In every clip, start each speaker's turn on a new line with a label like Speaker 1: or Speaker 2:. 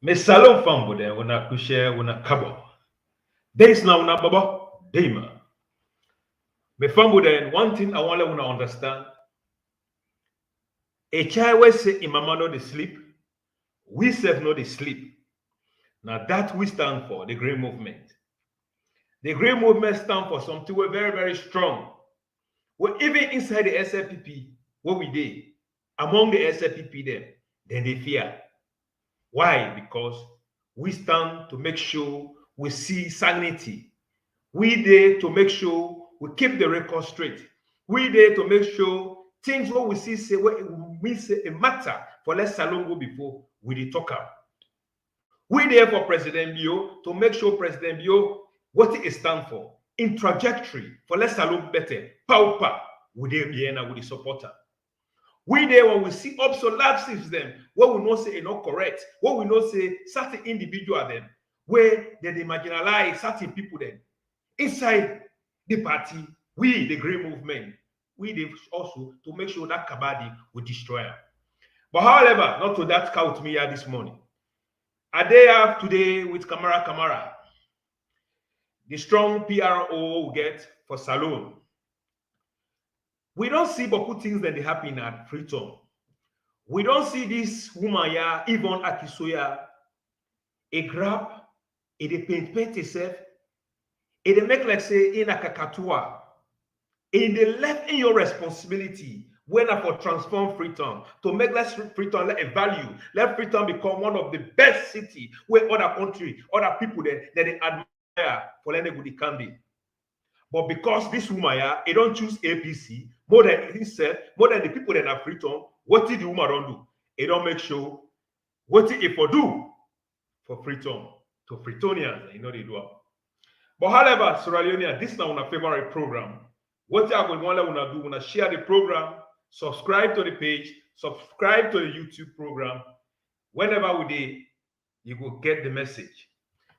Speaker 1: Me salon fambo de una kushe una kabo. Days na una baba dema. Me fambo de one thing I want to understand. A child will say in mama no they sleep. We self no they sleep. Now that we stand for the Green Movement. The Green Movement stand for something we're very, very strong. Well, even inside the SAPP, what we did, among the SAPP then they fear. Why? Because we stand to make sure we see sanity. We there to make sure we keep the record straight. We there to make sure things what we see say what we say a matter for less salon go before we dey talk am. We there for President Bio to make sure President Bio what it stand for in trajectory for less salon better. Paupa we there bien with the supporter. We there when we see obsolescence them, what we know say is not correct, what we know say certain individual them, where they marginalize certain people then inside the party, we the Green Movement, we they also to make sure that Kabadi will destroy her. But however, not to that count me here this morning. A day have today with Kamara Kamara, the strong PRO we get for Salone. We don't see beaucoup things that they happen at Freetown. We don't see this woman here, Yvonne Akisoya, a grab, it paint itself, it make like say in a kakatua, in the left in your responsibility when I for transform Freetown to make less Freetown a value, let Freetown become one of the best city where other country, other people that they admire for any good can be. But because this woman here, it don't choose APC more than himself, more than the people that are Freetown, what did the woman don't do? It don't make sure what it for do for Freetown to Freetonians, you know they do. But however, Sierra Leone, this is not our favorite program. What you are going to do, share the program, subscribe to the page, subscribe to the YouTube program. Whenever we do, you will get the message.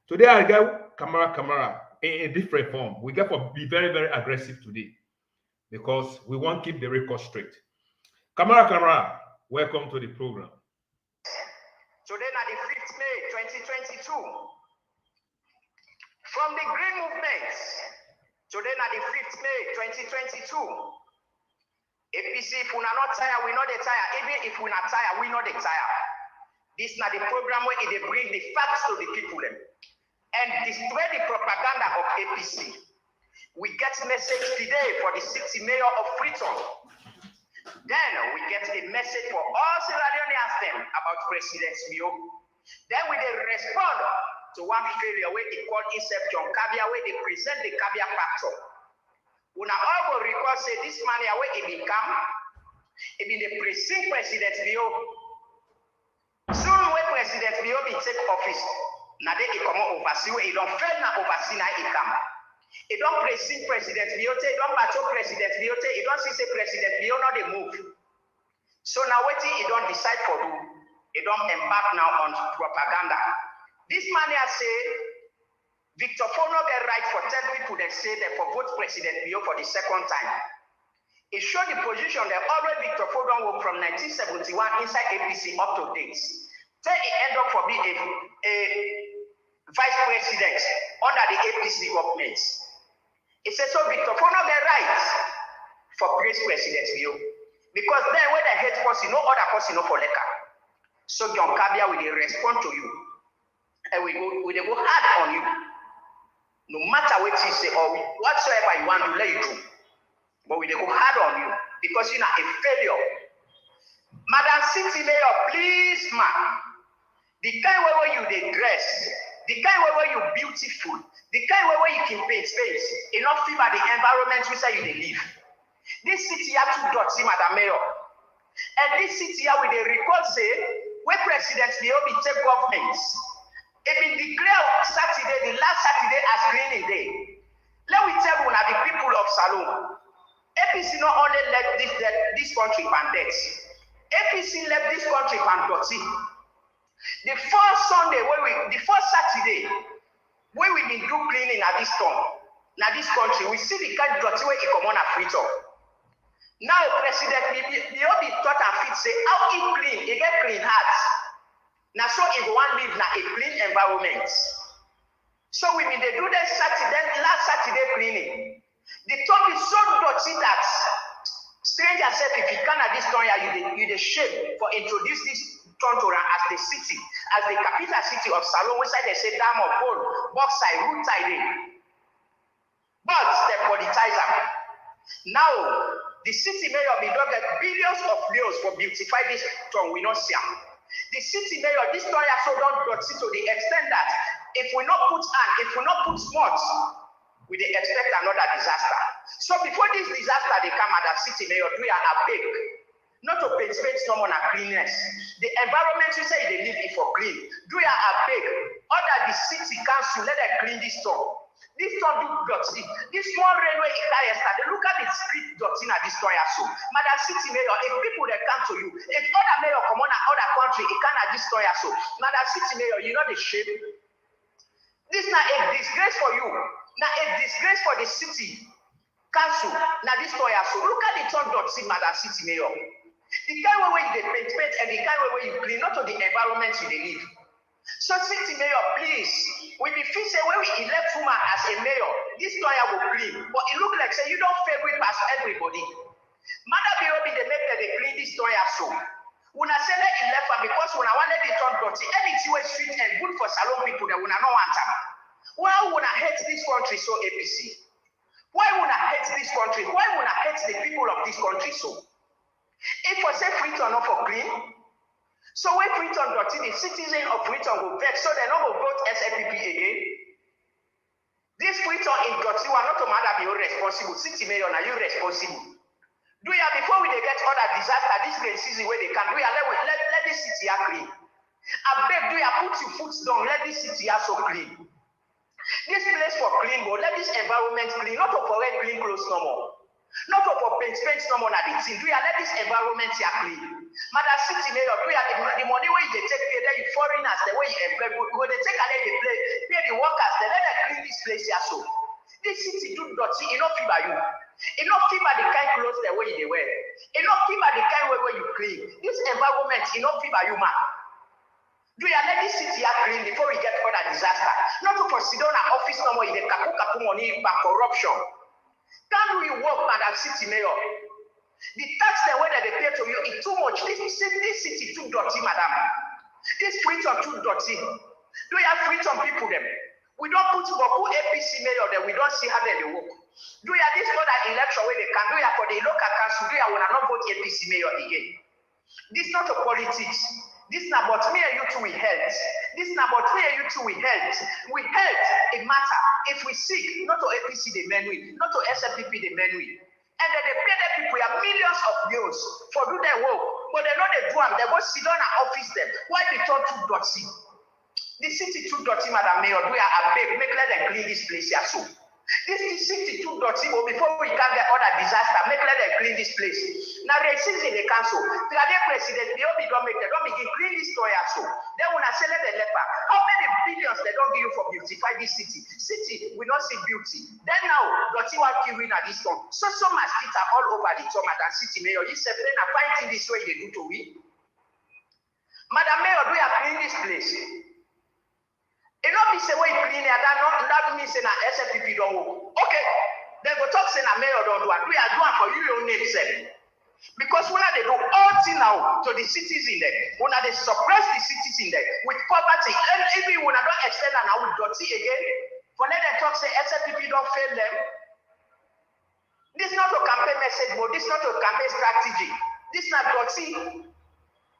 Speaker 1: Today I got Kamara in a different form. We got to be very, very aggressive today because we want to keep the record straight. Kamara, welcome to the program.
Speaker 2: Today, na the 5th May 2022. From the Green Movement, today, na the 5th May 2022. APC, if we are not tired, we know they tire. Even if we are not tired, we know they tire. This is the program where they bring the facts to the people and destroy the propaganda of APC. We get message today for the city mayor of Freetown. Then we get a message for all Sierra Leoneans about President Mio. Then we respond to one failure where he called himself John KABIA, where they present the KABIA factor. We now all will recall say this man here where he become, he be the President Mio. Soon when President Mio be take office, now they come oversee where he don't fail now oversee now he come. He don't precinct President Mio, he don't battle President Mio, he don't see say President Mio not they move. So now waiting he don't decide for who, he don't embark now on propaganda. This man here say Victor Fono get right for 10 people that say that for vote President Mio for the second time. It showed the position that already Victor Fono from 1971 inside APC up to date. Then he end up for being a vice president under the APC government. He said, so Victor Fono get right for President Mio. Because then when they hate person, no other person no for letter. So John KABIA will respond to you. And we go hard on you. No matter what you say or whatsoever you want to let you do. But we go hard on you because you're not a failure. Madam City Mayor, please, man. The kind where you they dress, the kind where you beautiful, the kind where you can paint space, enough favor the environment which you they live. This city have two dots, Madam Mayor. And this city here with the record say, where President Leo be take governments. It been declared Saturday, the last Saturday as cleaning day. Let me tell you now the people of Salone. APC not only left this country pandemic. APC left this country pandemic. The first Sunday, the first Saturday, when we been do cleaning at this town, now this country, we see the kind of dirty way it come on a Freetown. Now, President, we be thought and fit say how he clean, he get clean hearts. Now so if one live na a clean environment. So we been they do that Saturday, last Saturday cleaning. The top is so dirty that stranger said if you can at this time you the shame for introduce this Tontora as the city, as the capital city of Salon, which they say dam of gold, bauxite, root tiding. But they politicize them. Now the city mayor be done get billions of euros for beautify this town. We not see. The city mayor, this story so don't dirty to the extent that if we not put smart, we they expect another disaster. So before this disaster they come at the city mayor, do you a big, not to paint no more cleanness. The environment you say they live it for clean. Do you a big, order the city council let them clean this town. This town do dirty. This small railway in yesterday. Look at the street dirty at this story so. Madam City Mayor, if people they come to you, if other mayor come on other country, it can at this story so. Madam City Mayor, you know the shame. This not a disgrace for you. Now a disgrace for the city council. Now this story so. Look at the town dirty, Madam City Mayor. The kind of way you paint and the kind of way you clean, not to the environment you live. So city mayor, please, we be feel say when we elect woman as a mayor, this lawyer will clean. But it look like say you don't favor past everybody. Mother be they make they clean this lawyer so. When I say let elect her because when I wanted it turn dirty, anything was street and good for salon people that when I don't want them. Why would I hate this country so APC? Why would I hate this country? Why would I hate the people of this country so? If I say Freetown not for clean, so when Freetown dirty, the citizen of Freetown will vex, so they not go vote SABI again. This Freetown in dirty, we are not to matter be responsible. City mayor, are you responsible? Do you before we get other disaster, this rain season where they can do you let this city clean. I beg do you put your foot down, let this city so clean. This place for clean, but let this environment clean, not to forget clean clothes no more. Not for paint no more at the team. Do you let this environment here clean? Madam City Mayor, do you the money where you take pay there, you foreigners, the way you employ, when they take and they pay the workers, they let them clean this place here so. This city do dirty, enough fever you. Enough fever the kind clothes the way they wear. Enough fever the kind way where you clean. This environment, enough fever you man. Do you let this city here clean before we get other disaster? Not to for sit down at office no more, they kapu money by corruption. Can we work, Madam City Mayor? The tax the way that they pay to you is too much. This city too dirty, Madam. This Freetown too dirty. Do you have Freetown people them? We don't put Boku APC mayor there. We don't see how they work. Do you have this other election where they can do you for the local council? Do you want to not vote APC mayor again? This not a politics. This not about me and you two we health. This not about me and you two we health. We health it matter. If we seek, not to APC the men we, not to SABI the men we. And then they pay the people millions of euros for do their work. But they know they do them. They go sit down and office them. Why they turn too dirty? The city too dirty, Madam Mayor. Do you a beg? Make let them clean this place here so. This city too dirty, but before we can get other disaster, make let them clean this place. Now they sit in the council. The president, they don't begin clean this store so. Then when I say let them leper, how many billions they don't give you for beautify this city? City, we don't see beauty. Then now, dirty one queuing at this town. So mosquitoes all over the town, Madam City Mayor. You said then I find this way they do to we. Madam Mayor, do you clean this place? It not be say way clean here, that means na SFPP don't work. Okay, they go talk say na mayor don't do it. We are doing for you your name self. Because when they do all thing now to the cities in there, when they suppress the cities in there with poverty, and even when I don't extend and I will dirty again, for let them talk say SFPP don't fail them. This not a campaign message, but this not a campaign strategy. This not dirty.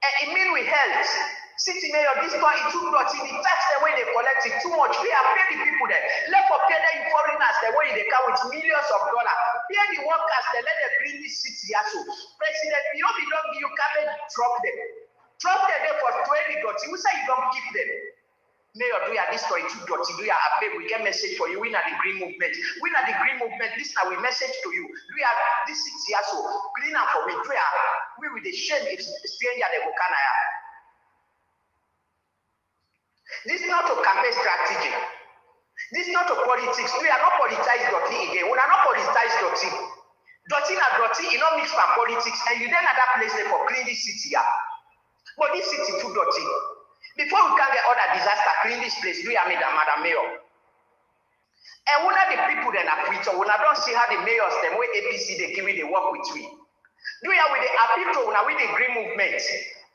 Speaker 2: And it means we help. City mayor, this point it too dirty. The tax the way they collect it too much. We have paid the people there. Let for pay the foreigners the way they come with millions of dollars. Pay the workers, they let them clean this city also. President, you don't give you cabbage, drop them. Drop them there for 20 dirty. Who say you don't keep them? Mayor, do you have this story too dirty? Do you have we get message for you? We are the green movement. We are the green movement. This now we message to you. Do you have this city also? Clean up for we. Do you have we with the shame if stranger they go canaya. This is not a campaign strategy. This is not a politics. We are not politicized dirty again. We are not politicized dirty. Dirty na dirty, you don't mix with politics, and you then at that place there for clean this city here. But this city too dirty. Before we can get other disaster, clean this place, do you have Madam Mayor? And one of the people that are Freetown, when I don't see how the mayors, them way APC, they give me, they work with we. Do you have with the appeal now with the green movement?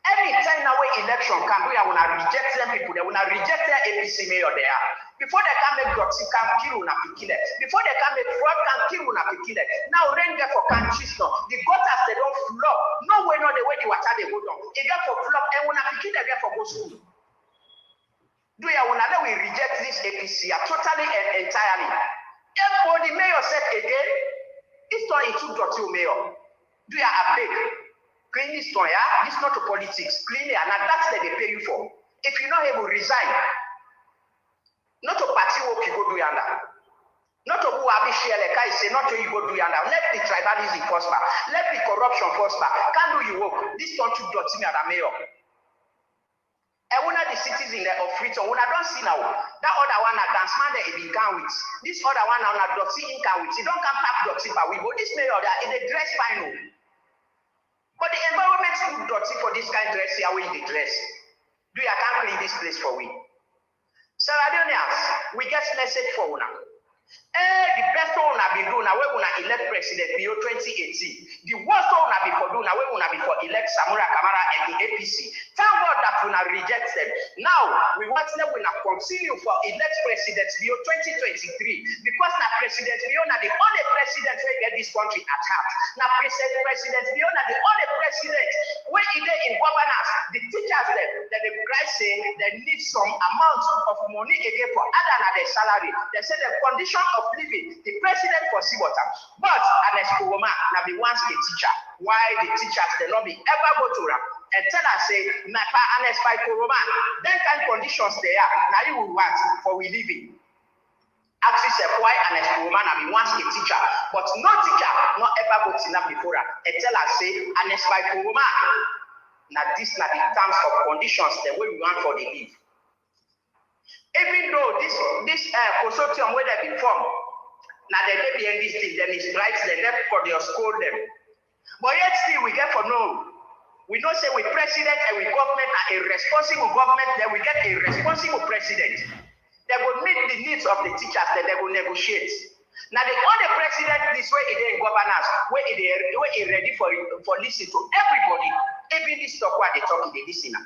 Speaker 2: Anytime now when election come, we are gonna reject them people, they wanna reject their APC mayor there. Before they can make dots, can kill una pikin. Before they can make fraud, can kill una pikin. Now rain there for countries now. The gutters they don't flop. No way, no the way the water they go down. It get for flop and una pikin they get for go school. Do you wanna let we reject this APC totally and entirely? And for the mayor said again, it's not into dirty mayor. Do you have a big clean this one, yeah? This not to politics. Clean it, and that's what they pay you for. If you're not able to resign, not to party work you go do yonder. Not to who have share like I say, not to you go do yonder. Let the tribalism prosper. Let the corruption prosper. Can't do you work. This don't you dirty me at the mayor. And one of the cities in the of Freetown, when I don't see now, that other one a dance man they be can with. This other one now a dirty in can with. He don't come pack dirty but we go. This mayor that in the dress final. But the environment too dirty for this kind of dress here where they dress. Do you can't clean this place for we? Saradionians, we get message for una. The best one have been doing now we wanna elect president in 2018. The worst one have been for doing now we wanna be for elect Kamara Kamara and the APC. Thank God that we not reject them. Now we want them we not continue for elect president in 2023 because now President Leona the only president who get this country at heart. Now President Leona the only president when he in governance, the teachers that the guys say they need some amount of money again for other than their salary. They say the condition of living, the president for water. But Anes Kuroma now be once a teacher. Why the teachers they not be ever go to them and tell us say Napa Anes by Kuroma, then kind conditions they are now you will want for we living. Ask yourself why Anes Kuroma now be once a teacher, but no teacher not ever go to them before that. And tell us say Anes by Kuroma. Now this now the terms of conditions the way we want for the live. Even though this consortium where they been formed, now they be in this thing, then it's right, then for they scold them. But yet still we get for no. We don't say we president and we government are a responsible government, then we get a responsible president. They will meet the needs of the teachers, then they will negotiate. Now the only president this way is in governance, where is ready for listen to everybody, even this talk what they talk, they listen.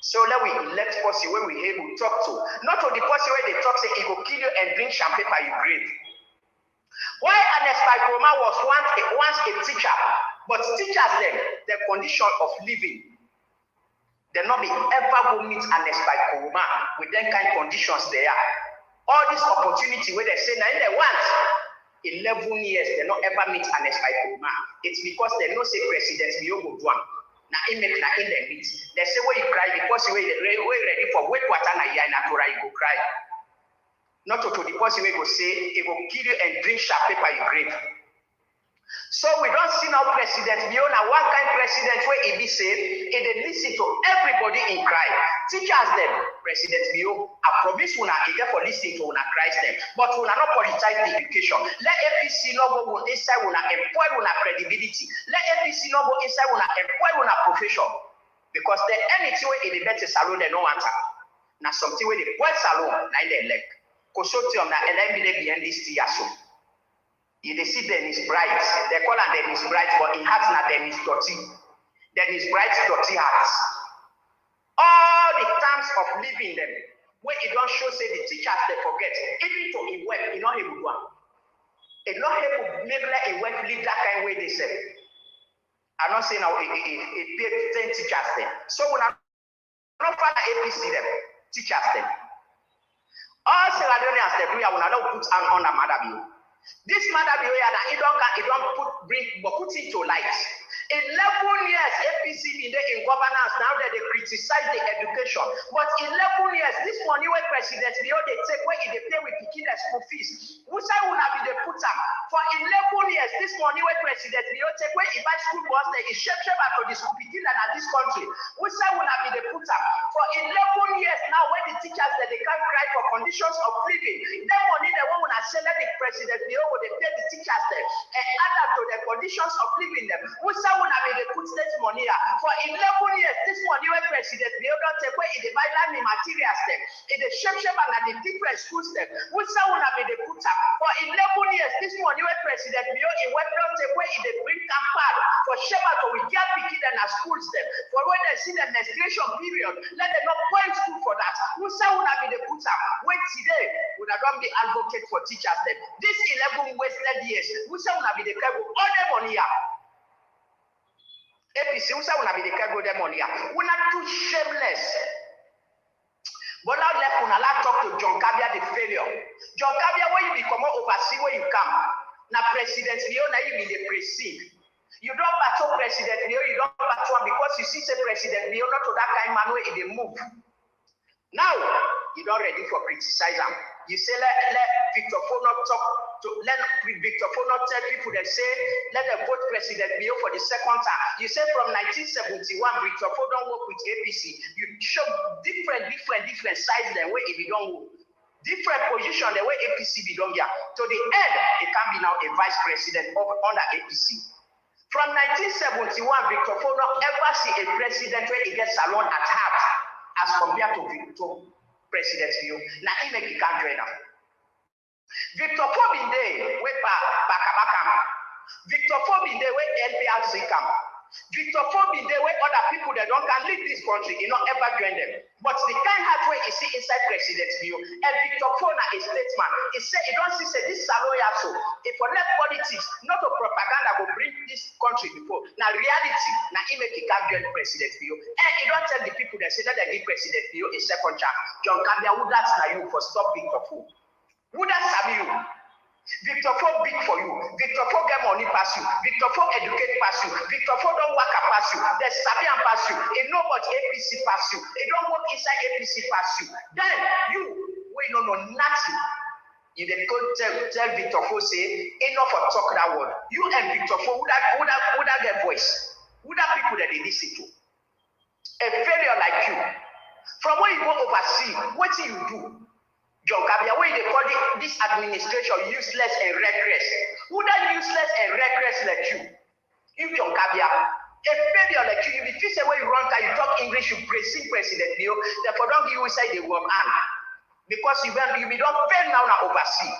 Speaker 2: So let we elect person where we able to talk to. Not to the person where they talk say he go kill you and drink champagne by your grave. Why Anes Kuroma was once a teacher, but teachers then the condition of living, they not be ever go meet Anes Kuroma with them kind of conditions there. All this opportunity where they say now they want 11 years, they not ever meet Anes Kuroma. It's because they know say president Biogo Duan. Now in the meet. They say where you cry because you ready for wet water na ya natura you go cry. Not to the person where go say it will kill you and drink sharp paper you grave. So we don't see now president beyond one kind president where he be say it they listen to everybody in cry. Teachers them, President Bio, I promise una again for listening to una Christ them, but una not politicize the education. Let APC not go inside una employ una credibility. Let APC not go inside una employ una profession. Because the anything where in the better salon they no answer. Now something where the boy salon na they elect. Consortium na LMB behind this year so. You they see them is bright. They call them is bright, but in heart na them is dirty. Then is bright, dirty hearts. All the terms of living them, when it don't show say the teachers they forget, even to in work, it not able to do. It not able to make like a work live that kind of way they say. I'm not saying now it pay 10 teachers them. So when I'm not for APC them, teachers them. All Sierra they do, I will not put on a madam. This madam it don't put into light. 11 years APC been there in governance now that they criticize the education. But 11 years, this money where president they take where they pay with picking the school fees. Which I will not be the put up for 11 years. This money where president they take where he buy school bus they is shape to the school picking at this country. Which I will not be the put up for 11 years now when the teachers that they can't cry for conditions of living. That money they won't say let the president be able to pay the teachers them and add up to the conditions of living them. Who say when I mean they put this money for 11 years, this money when president be able to take away in the vital materials them, in the shape and the different schools them. Who say when I mean they put up for 11 years, this money when president be able to take away in the bring campaign for Sheba to we get picking and schools them. For when they see the menstruation period, let them not point school for that. Who say when I mean they put up? Wait today, would I don't be advocate for teachers them. This 11 wasted years, who say when I be the cargo all the money up. APC, who say when I be the cargo the money up. We're not too shameless. But now left on a talk to John KABIA the failure. John KABIA, where you become oversee where you come. Now President Leone, you be the precede. You don't battle President Leone, you don't battle him because you see the President Leone not to that kind of man where they move. Now you don't ready for criticize him. You say let Victor Fono talk to let Victor Fono tell people that say let them vote President Leone for the second time. You say from 1971 Victor Fono don't work with APC. You show different sides the way if you don't work. Different position the way APC be done here. To the end, it can be now a vice president under APC. From 1971, Victor Fono ever see a president where he gets salon at heart as compared to Victor President Leone. Now he make it can't join now. Victor Fono been there where Kamara Kamara. Victor Fono been there where LPRC come. Victor Fono been there where other people that don't can lead this country, you know, ever join them. But the kind of way you see inside President Leone, and Victor Fono is statesman. He say he don't see say this is a lawyer so. If for left politics, not a propaganda will bring this country before. Now reality, now he make it can't join President Leone. And he don't tell the people that say that they give President Leone a second chance. John KABIA, who that's now you for stop Victor Fono? Who that's SABI you? Victor Fono big for you. Victor Fono get money pass you. Victor Fono educate pass you. Victor Fono don't work pass you. There's SABI and pass you. It know about APC pass you. It don't work inside APC pass you. Then you don't know nothing. You then go tell Victor Fono say enough for talk that word. You and Victor Fono who that get voice? Who that people that they listen to? A failure like you. From where you go overseas, what do you do? John KABIA, where they call this administration useless and reckless. Who that useless and reckless like you? You John KABIA, a failure like you be fixed where you run car, you talk English, you praise President Leone, therefore don't give you inside the work hand. Because you be don't fail now overseas.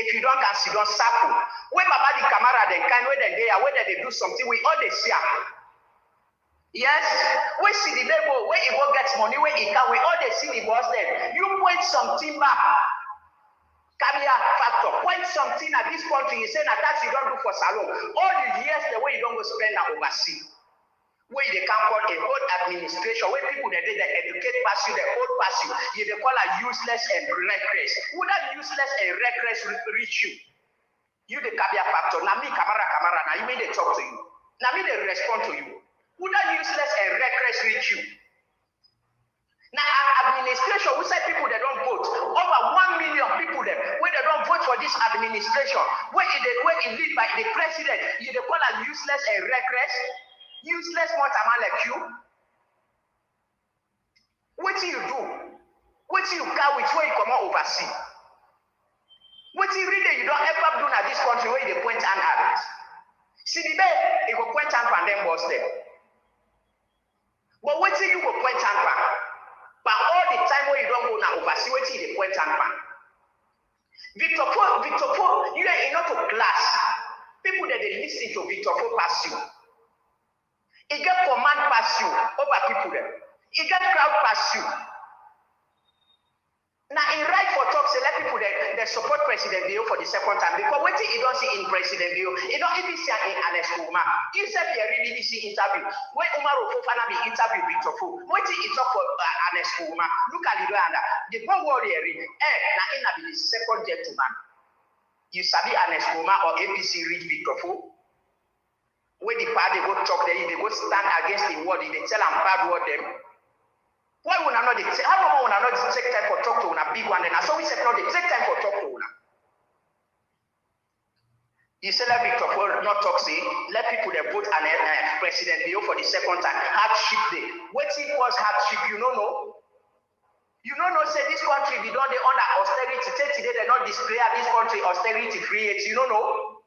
Speaker 2: If you don't can see, don't suffer. When Baba the Kamara then kind whether they do something, we all they see. Yes, we see the label where he will get money, where he can, we all they see the boss there. You point something back. KABIA factor, point something at this country, you say that you don't do for salon. All the years the way you don't go spend that overseas. Where they can call a whole administration, where people they educate pass you, they hold pass you, they call a useless and reckless. Who that useless and reckless reach you? You the KABIA factor, now me Kamara Kamara, now you mean they talk to you. Now me they respond to you. Who that useless and reckless reach you? Now, administration, we say people that don't vote. Over 1 million people there, where they don't vote for this administration, where it lead by the president, you they call a useless and reckless, useless man like you. What do you do? What do you car with where you come out overseas? What do you really you don't ever do at this country where they point and at? See the day, it will point and them boss them. But what do you go point and pan? But all the time when you don't go now overseas, what do you point and pan? Victor Fono, you are not a class. People that they listen to Victor Fono pass you. He get command pass you over people there. He get crowd pass you. Now, in right for talk, say let people that support President Leone for the second time because what you don't see in President Leone, you don't even see in Ernest Umar. You said you really BBC interview. When Umar Ofofana be interview Victor Fono, what you talk for Ernest Umar? Look at it under the one warrior. Now in the second gentleman, you sabi Ernest Umar or APC reach Victor Fono. When the party go talk, they go stand against the word, they tell them bad word them. Why would I not take how long would I not take time for talk to a big one? And so we said no, they take time for talk to una. You say let Victor Fono not talk, say let people that vote and President Leone for the second time. Hardship day. What equals hardship? You don't know. You don't know, say this country, we don't they under austerity. Today they not display this country austerity creates. You don't know.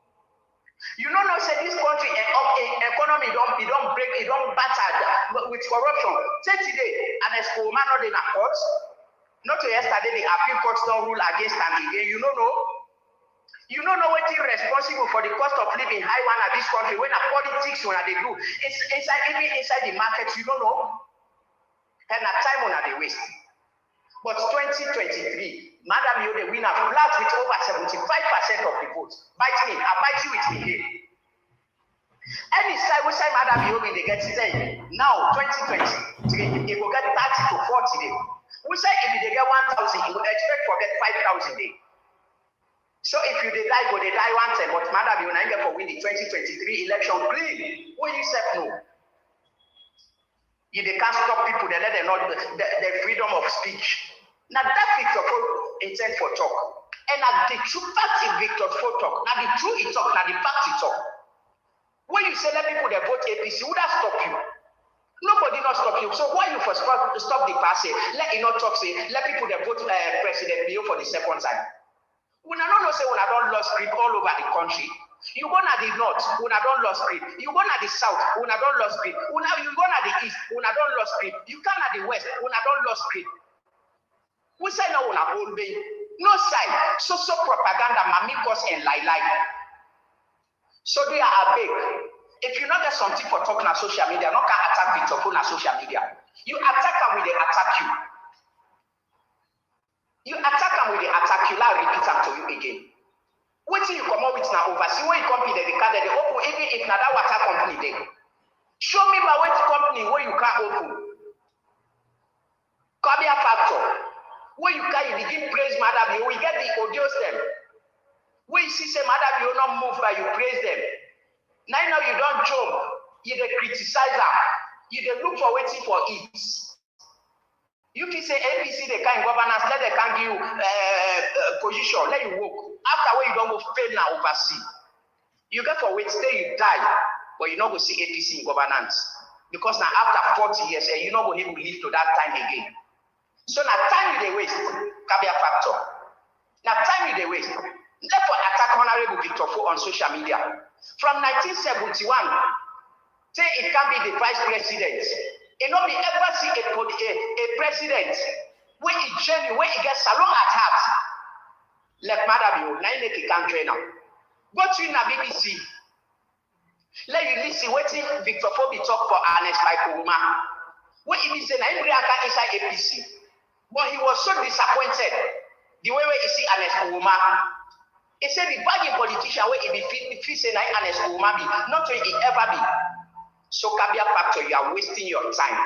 Speaker 2: You don't know, say this country economy don't break, it don't batter with corruption. Today, and as for man not in a court, not yesterday the appeal court don't rule against them again. You don't know. You don't know what is responsible for the cost of living high one at this country when a politics when they do. It's even inside the market, you don't know. And at time when they waste. But 2023, Madam Yo, the winner, flat with over 75% of the votes. Bite me, I bite you with me here. Any side, we say Madam Yo, they get today. Now, 2023, it will get 30 to 40 days. We say if they get 1,000, you will expect to get 5,000 days. So if you die, go they die one time. But Madam Yo, now get for win the 2023 election, clean. What you say no? If they can't stop people, they let them know the freedom of speech. Now that Victor intent for talk. And the true fact is Victor for talk. Now the true it talk, now the fact it talk. When you say let people that vote APC, would that stop you? Nobody not stop you. So why you for stop the party? Let it not talk, say, let people that vote President Bio for the second time. When I don't know, say when I don't lost grip all over the country. You go to the north, when I don't lost grip. You go to the south, when I don't lost grip. You go to the east, when I don't lost grip. You come to the west, when I don't lost grip. We say no, when I hold me. No side. So propaganda, mamikos and lie. So they are big. If you not get something for talking on social media, not can attack Victor on social media. You attack them when they attack you. You attack them when they attack you. I'll repeat them to you again. What you come up with now oversee where you company they can they open even if not that water company they show me by what company where you can open KABIA factor where you can begin praise Madam Yo, we get the audio them where you see say Madam Yo not move by you praise them now you don't jump you they criticize them you they look for waiting for it. You can say APC they can governance, let they can give you position, let you work. After when you don't go fail now oversee. You get for wait, stay you die, but you not go see APC in governance. Because now after 40 years, you not go able to live to that time again. So now time you they waste, KABIA factor. Now time you they waste. Therefore attack Honorable Victor Fo on social media. From 1971, say it can be the vice president. You know, we ever see a president where he genuine, where he gets salon at heart. Let Madam Yo, now you can train now. Go to the BBC. Let you listen what Victor Fobi talk for Ernest Kuruma. What he say, now he inside APC. But he was so disappointed the way he see Ernest Kuruma. He said the bad politician where he be say now Ernest Kuruma be, not where he ever be. So KABIA factor, you are wasting your time.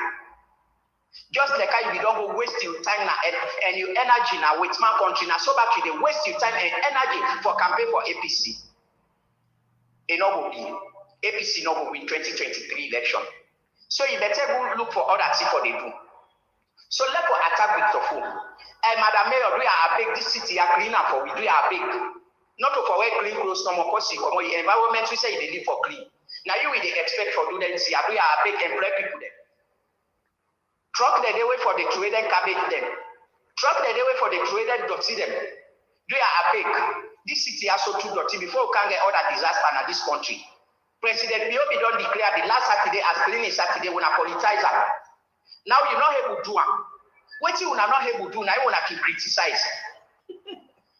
Speaker 2: Just like how you don't go waste your time now and your energy now with my country now. So back you they waste your time and energy for campaign for APC. It not will be APC not will win 2023 election. So you better go look for other things for they do. So let us attack Victor Fo. And Madam Mayor, we are big this city are cleaner for we do are big. Not to for wear clean clothes no more because the environment we say they live for clean. Now you will expect for do them see we are big employ people them. Truck the way for the traded cabbage them. Truck the way for the traded dirty them. They are big. This city has so too dirty before we can get all that disaster in this country. President Biobi don't declare the last Saturday as cleaning Saturday when a politicizer. Now you're not able to do it. What you are not able to do now you want to criticize.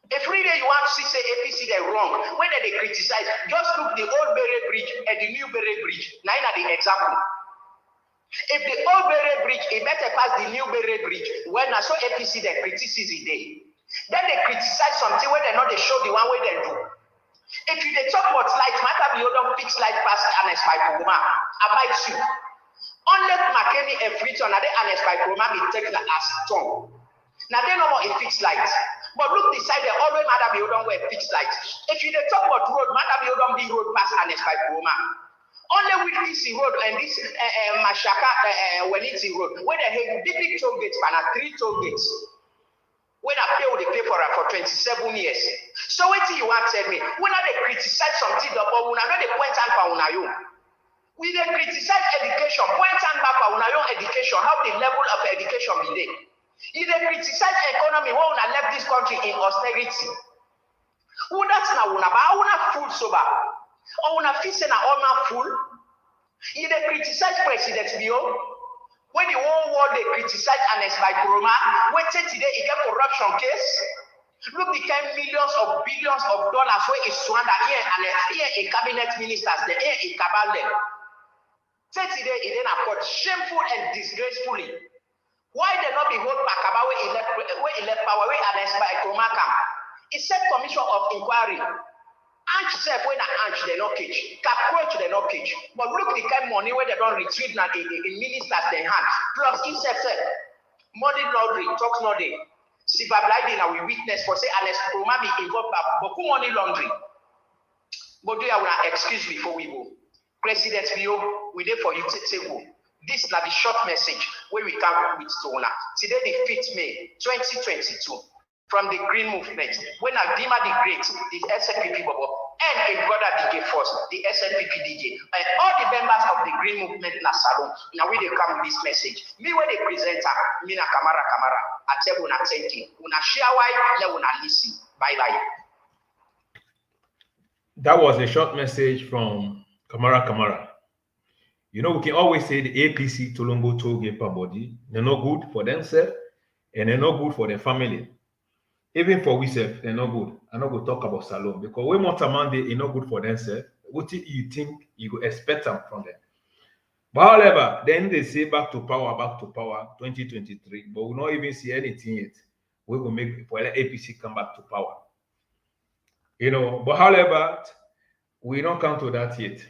Speaker 2: Every day you want to see say APC they're wrong. When they criticize, just look the old Beret Bridge and the new Beret Bridge. Now the example. If the old Beret Bridge is better pass the new Beret Bridge, when I saw APC they criticize the day. Then they criticize something where they not they show the one way they do. If you they talk about light, matter you don't fix light past Ernest Kuruma. I might you. Unless McKinney and Freetown and the Ernest Kuruma be taken as tongue. Now they know what a fixed light. But look the side, they always Madam Yo don't wear fixed light. If you talk about road, Madam Yo don't be road past Ernest Kuruma. Only with this road and this Mashaka when it's road, when they have big toll gates, and 3 toll gates. When I pay for it for 27 years. So what do you want to tell me? When they criticize something, but when I know they point and for you. We they criticize education, point and back for your education, how the level of education be there. If they criticize the economy, why una left this country in austerity? Who that's now una ba una full sober? Or una fix na all full? If they criticize President Bio, when the whole world they criticize Ernest by Kuroma, wait till today he get corruption case. Look the kind millions of billions of dollars where is swanda here a cabinet ministers, the here a cabal them. Say today he then afford shameful and disgracefully. Why they not be hold back about where elect power where Ernest by Kuroma come? He set commission of inquiry. Anch self when anch they not catch, cockroach they not catch. But look the kind of money where they don't retrieve now in ministers they hand. Plus himself money laundering, talk no day. Silver blinding now we witness for say Alex Kuroma be involved but money laundering. But do you want to excuse before we go? President Bio, we there for you to say go. This is the short message where we come with Tona. Today the 5th May 2022. From the Green Movement, when Adima the Great, the SNPP Bobo, and a brother DJ Force, the SNPP DJ, and all the members of the Green Movement in Salon, now we they come with this message. Me when they present me na Kamara Kamara, I tell you thank you. Una share why, let una listen. Bye bye.
Speaker 1: That was a short message from Kamara Kamara. You know, we can always say the APC Tolongo Toge body, they're not good for themselves and they're not good for their family. Even for we self, they're not good. I'm not going to talk about Salon because when Montamande is not good for themselves, what do you think you go expect them from them? But however, then they say back to power, 2023, but we not even see anything yet. We will make for APC come back to power. You know, but however, we don't come to that yet.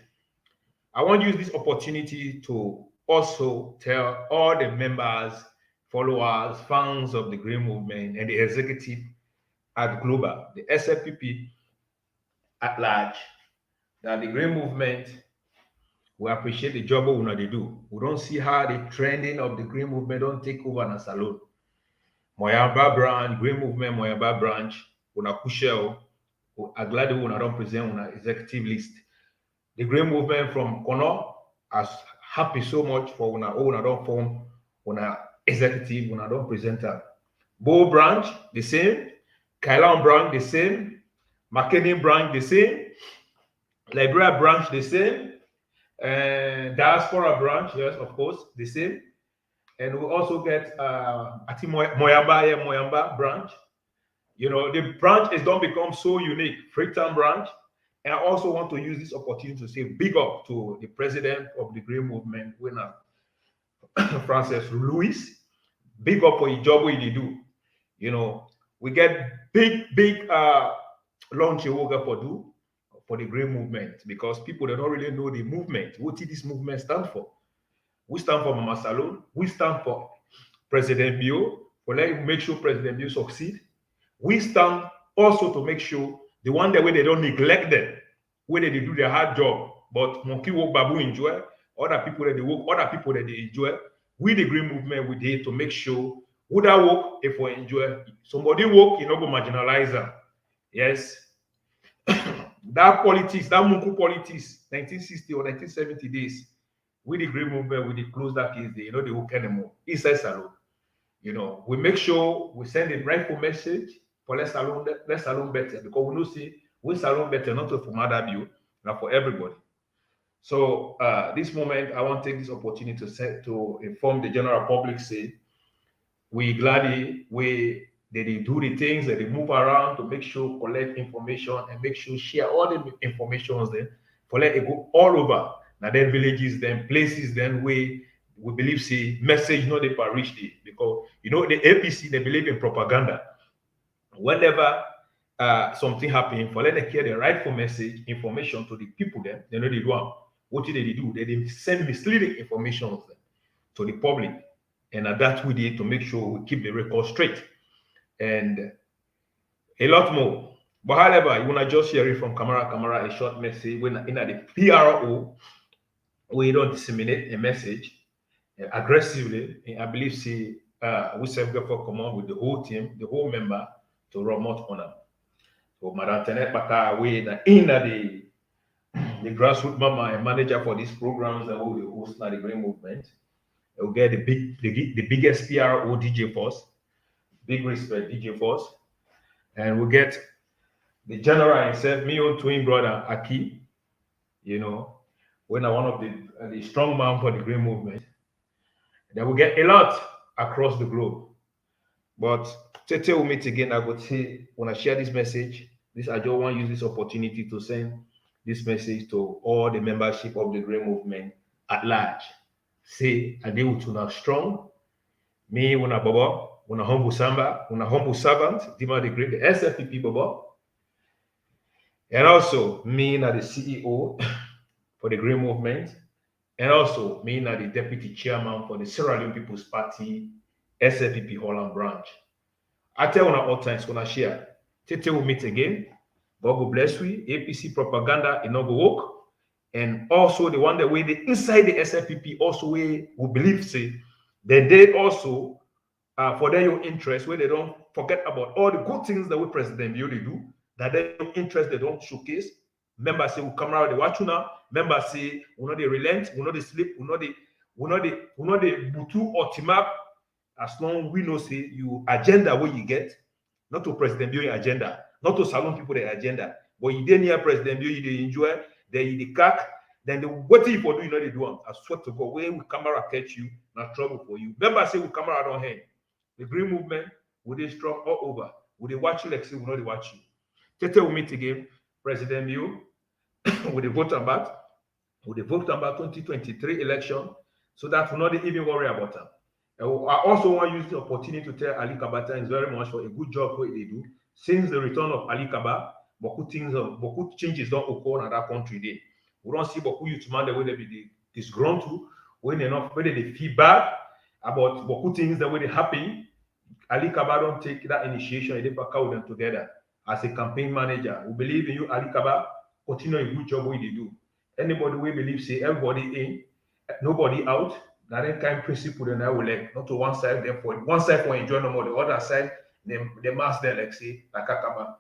Speaker 1: I want to use this opportunity to also tell all the members, followers, fans of the Green Movement and the executive at Global, the SABI at large, that the Green Movement, we appreciate the job they do. We don't see how the trending of the Green Movement don't take over in a salon. Moyamba branch, Green Movement, Moyamba branch, una kushel, I'm glad we don't present on executive list. The Green Movement from Kono is happy so much for una don't form una executive, una don't presenter. Bo branch, the same. Kailan branch, the same. Marketing branch, the same. Liberia branch, the same. Diaspora branch, yes, of course, the same. And we also get, I think Moyamba branch. You know, the branch is don't become so unique. Freetown branch. And I also want to use this opportunity to say big up to the president of the Green Movement, winner, Francis Louis. Big up for the job we do. You know, we get big launch for the Green Movement because people don't really know the movement. What did this movement stand for? We stand for Mama Salon. We stand for President Bio. For letting make sure President Bio succeed. We stand also to make sure the one that way they don't neglect them, where they do their hard job, but monkey work babu enjoy, other people that they work, other people that they enjoy. We the Green Movement we did to make sure who that work if we enjoy somebody work, you know, go marginalize them. Yes. That politics, that Munku politics, 1960 or 1970 days, we the Green Movement, we did close that case, you know, they work anymore. Inside Salon. You know, we make sure we send a rightful message for let's salon better because we know see we salon better not for Mother View, not for everybody. So this moment I want to take this opportunity to inform the general public say we gladly they do the things that they move around to make sure collect information and make sure share all the informations there for let it go all over now then villages then places then we believe see message not they reach it because you know the APC they believe in propaganda. Whenever something happening, for let them hear the rightful message, information to the people then, they know they do. What did they do? They send misleading information to the public. And that's what we did to make sure we keep the record straight. And a lot more. But however, you want to just hear it from Kamara, a short message. When in the PRO, we don't disseminate a message aggressively. And I believe we serve for command with the whole team, the whole member, to remote honor. So Madam Tenet Bata we in the grassroots mama and manager for these programs that we host now the Green Movement. We'll get the biggest PRO DJ Force. Big respect, DJ Force. And we get the general himself, me own twin brother, Aki. You know, when I one of the strong man for the green movement. Then we get a lot across the globe. But Tete will meet again. I would say when I share this message, this I just want to use this opportunity to send this message to all the membership of the green movement at large. Say I deal with una strong. Me, una baba, una humble samba, una humble servant, Dima the Great, the SFPP baba. And also me, na the CEO for the green movement. And also me, na the deputy chairman for the Sierra Leone People's Party, SFPP Holland branch. I tell you all times when I share. Tete will meet again. God will bless we. APC propaganda in go work. And also the one that way the inside the SFPP also we believe say that they also for their own interest where they don't forget about all the good things that we President Bioli do, that their interest they don't showcase. Members say we come around the watch now. Members say we know they relent, we know they sleep, we know they butu or team up. As long we know say you agenda where you get, not to President Bioli agenda, not to salon people their agenda, but you didn't hear President Bioli they enjoy, they the cack, then the what you for do, you know they do them. I swear to God, when we Kamara catch you, not trouble for you. Members say we Kamara don't hand. The green movement will they strong all over. Will they watch you like say we know they watch you. Tete will meet again, President Bioli, with the vote about, with the vote about 2023 election, so that we not even worry about them. I also want to use the opportunity to tell Ali Kabata is very much for a good job what they do. Since the return of Ali Kaba, beaucoup changes don't occur in that country. There. We don't see beaucoup youth man the way they be disgruntled, when they feel bad about beaucoup things the way they happen. Ali Kaba don't take that initiation and they pack out them together as a campaign manager. We believe in you, Ali Kaba. Continue a good job what they do. Anybody we believe say everybody in, nobody out. That kind of principle then I will like not to one side, therefore one side for enjoy no more, the other side, the mass there like say like Akaba.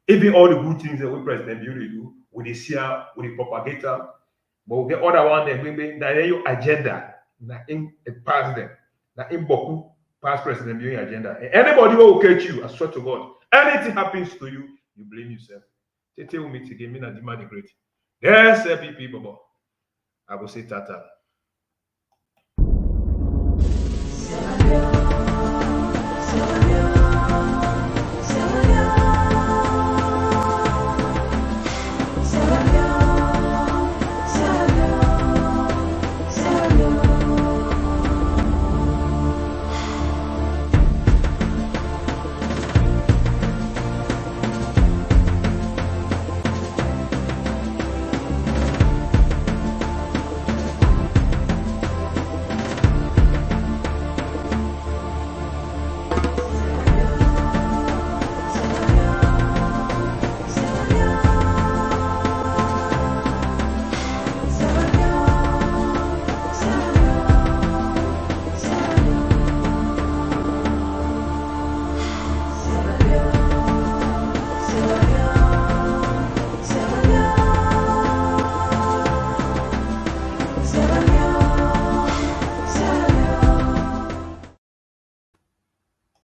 Speaker 1: Even all the good things that we President Bioli do, with the seer, with the propagator, but we get other one then maybe that your agenda, that in pass them, that in Boku pass President Bioli agenda. And anybody who will catch you, I swear to God, anything happens to you, you blame yourself. Tete will meet again, me and Dima the Great. Yes, people, I will say tata.